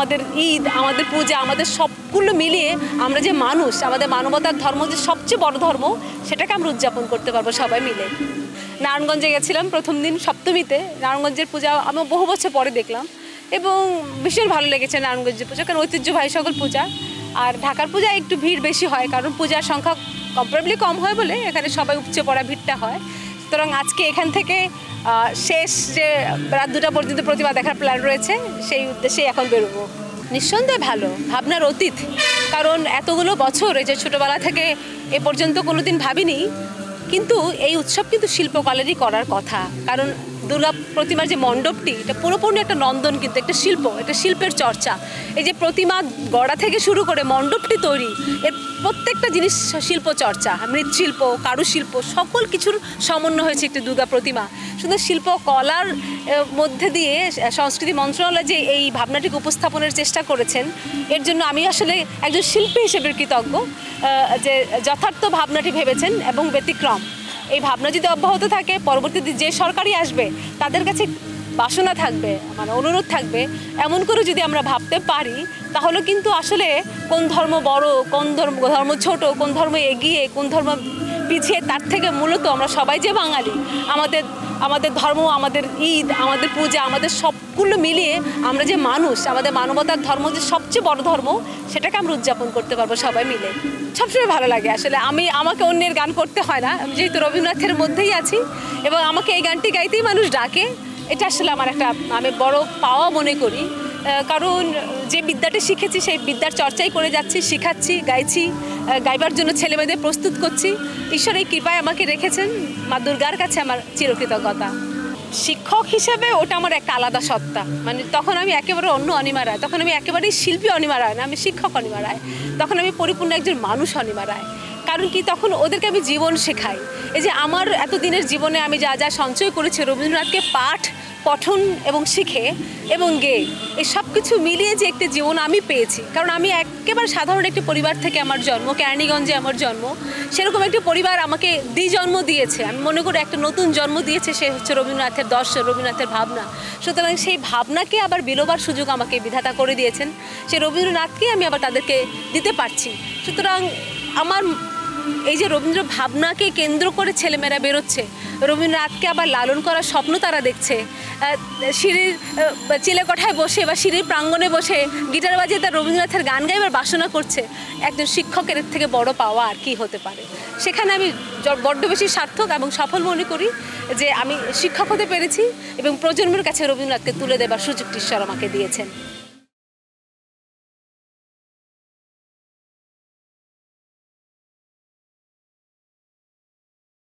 আমাদের ঈদ, আমাদের পূজা, আমাদের সবগুলো মিলিয়ে আমরা যে মানুষ, আমাদের মানবতার ধর্ম যে সবচেয়ে বড় ধর্ম, সেটাকে আমরা উদযাপন করতে পারবো সবাই মিলে। নারায়ণগঞ্জে গেছিলাম প্রথম দিন সপ্তমীতে। নারায়ণগঞ্জের পূজা আমি বহু বছর পরে দেখলাম এবং ভীষণ ভালো লেগেছে নারায়ণগঞ্জের পূজা, কারণ ঐতিহ্যবাহী সকল পূজা। আর ঢাকার পূজায় একটু ভিড় বেশি হয়, কারণ পূজার সংখ্যা কম্পারেবলি কম হয় বলে এখানে সবাই উপচে পড়া ভিড়টা হয়। সুতরাং আজকে এখান থেকে শেষ যে রাত 2টা পর্যন্ত প্রতিমা দেখার প্ল্যান রয়েছে, সেই উদ্দেশ্যেই এখন বেরোবো। নিঃসন্দেহে ভালো, ভাবনার অতীত। কারণ এতগুলো বছর, এই যে ছোটোবেলা থেকে এ পর্যন্ত কোনোদিন ভাবিনি, কিন্তু এই উৎসব কিন্তু শিল্পকলারই করার কথা। কারণ দুর্গা প্রতিমার যে মণ্ডপটি, এটা পুরোপুরি একটা নন্দন, কিন্তু একটা শিল্প, একটা শিল্পের চর্চা। এই যে প্রতিমা গড়া থেকে শুরু করে মণ্ডপটি তৈরি, এর প্রত্যেকটা জিনিস শিল্প চর্চা, মৃৎশিল্প, কারুশিল্প, সকল কিছুর সমন্বয় হয়েছে একটি দুর্গা প্রতিমা। শুধু শিল্পকলার মধ্যে দিয়ে সংস্কৃতি মন্ত্রণালয় যে এই ভাবনাটিকে উপস্থাপনের চেষ্টা করেছেন, এর জন্য আমি আসলে একজন শিল্পী হিসেবে কৃতজ্ঞ যে যথার্থ ভাবনাটি ভেবেছেন এবং ব্যতিক্রম। এই ভাবনা যদি অব্যাহত থাকে, পরবর্তীতে যে সরকারই আসবে তাদের কাছে বাসনা থাকবে, মানে অনুরোধ থাকবে, এমন করে যদি আমরা ভাবতে পারি, তাহলে কিন্তু আসলে কোন ধর্ম বড়, কোন ধর্ম ছোট, কোন ধর্ম এগিয়ে, কোন ধর্ম পিছিয়ে, তার থেকে মূলত আমরা সবাই যে বাঙালি, আমাদের ধর্ম, আমাদের ঈদ, আমাদের পূজা, আমাদের সবগুলো মিলিয়ে আমরা যে মানুষ, আমাদের মানবতার ধর্ম যে সবচেয়ে বড় ধর্ম, সেটাকে আমরা উদযাপন করতে পারবো সবাই মিলে। সবসময় ভালো লাগে আসলে। আমাকে অন্যের গান করতে হয় না, আমি যেহেতু রবীন্দ্রনাথের মধ্যেই আছি এবং আমাকে এই গানটি গাইতেই মানুষ ডাকে, এটা আসলে আমার একটা আমি বড় পাওয়া মনে করি। কারণ যে বিদ্যাটা শিখেছি সেই বিদ্যার চর্চাই করে যাচ্ছি, শিখাচ্ছি, গাইছি, গাইবার জন্য ছেলেমেয়েদের প্রস্তুত করছি। ঈশ্বরের কৃপায় আমাকে রেখেছেন, মা দুর্গার কাছে আমার চিরকৃতজ্ঞতা। শিক্ষক হিসেবে ওটা আমার একটা আলাদা সত্তা, মানে তখন আমি একেবারে অন্য অনিমা রায়, তখন আমি একেবারেই শিল্পী অনিমা রায় না, আমি শিক্ষক অনিমা রায়, তখন আমি পরিপূর্ণ একজন মানুষ অনিমা রায়। কারণ কি, তখন ওদেরকে আমি জীবন শেখাই। এই যে আমার এতদিনের জীবনে আমি যা যা সঞ্চয় করেছি রবীন্দ্রনাথকে পাঠ, পঠন এবং শিখে এবং গেয়ে, এই সব কিছু মিলিয়ে যে একটি জীবন আমি পেয়েছি। কারণ আমি একেবারে সাধারণ একটি পরিবার থেকে আমার জন্ম, কেরানীগঞ্জে আমার জন্ম। সেরকম একটি পরিবার আমাকে জন্ম দিয়েছে, আমি মনে করি একটা নতুন জন্ম দিয়েছে, সে হচ্ছে রবীন্দ্রনাথের দর্শন, রবীন্দ্রনাথের ভাবনা। সুতরাং সেই ভাবনাকে আবার বিলোবার সুযোগ আমাকে বিধাতা করে দিয়েছেন, সেই রবীন্দ্রনাথকে আমি আবার তাদেরকে দিতে পারছি। সুতরাং আমার এই যে রবীন্দ্র ভাবনাকে কেন্দ্র করে ছেলেমেয়েরা বেরোচ্ছে, রবীন্দ্রনাথকে আবার লালন করার স্বপ্ন তারা দেখছে, সিঁড়ির চিলেকোঠায় বসে বা সিঁড়ির প্রাঙ্গণে বসে গিটার বাজিয়ে তার রবীন্দ্রনাথের গান গাইবার বাসনা করছে, একজন শিক্ষকের থেকে বড় পাওয়া আর কি হতে পারে। সেখানে আমি বড্ড বেশি সার্থক এবং সফল মনে করি যে আমি শিক্ষক হতে পেরেছি এবং প্রজন্মের কাছে রবীন্দ্রনাথকে তুলে দেবার সুযোগটি ঈশ্বর আমাকে দিয়েছেন।